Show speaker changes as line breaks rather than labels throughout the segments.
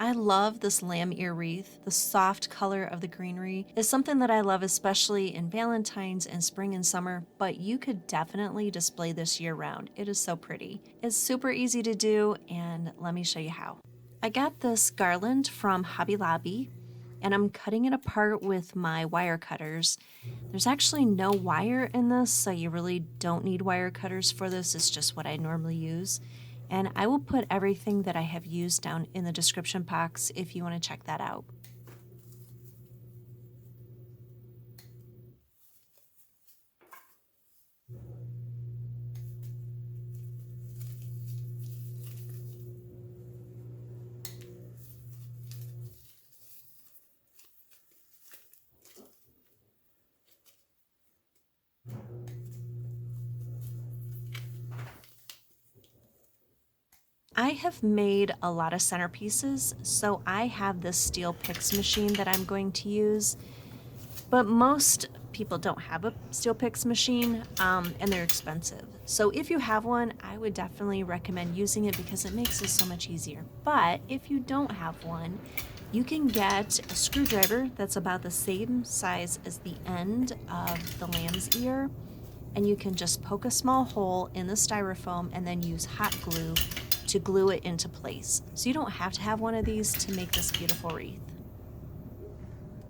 I love this lamb ear wreath. The soft color of the greenery is something that I love, especially in Valentine's and spring and summer, but you could definitely display this year round. It is so pretty. It's super easy to do, and let me show you how. I got this garland from Hobby Lobby, and I'm cutting it apart with my wire cutters. There's actually no wire in this, so you really don't need wire cutters for this. It's just what I normally use. And I will put everything that I have used down in the description box if you want to check that out. I have made a lot of centerpieces, so I have this steel picks machine that I'm going to use, but most people don't have a steel picks machine, and they're expensive. So if you have one, I would definitely recommend using it because it makes it so much easier. But if you don't have one, you can get a screwdriver that's about the same size as the end of the lamb's ear, and you can just poke a small hole in the styrofoam and then use hot glue to glue it into place. So you don't have to have one of these to make this beautiful wreath.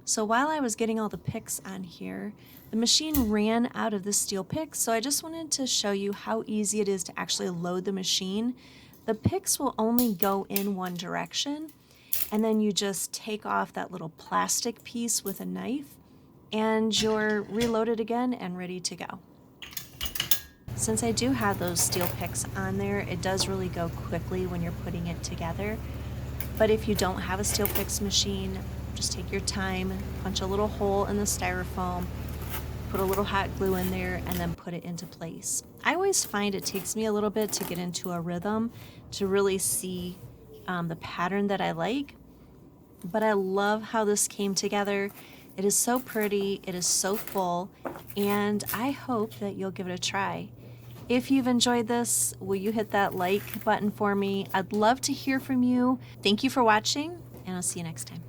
So while I was getting all the picks on here, the machine ran out of the steel picks, so I just wanted to show you how easy it is to actually load the machine. The picks will only go in one direction, and then you just take off that little plastic piece with a knife, and you're reloaded again and ready to go. Since I do have those steel picks on there, it does really go quickly when you're putting it together. But if you don't have a steel picks machine, just take your time, punch a little hole in the styrofoam, put a little hot glue in there, and then put it into place. I always find it takes me a little bit to get into a rhythm to really see the pattern that I like. But I love how this came together. It is so pretty, it is so full, and I hope that you'll give it a try. If you've enjoyed this, will you hit that like button for me? I'd love to hear from you. Thank you for watching, and I'll see you next time.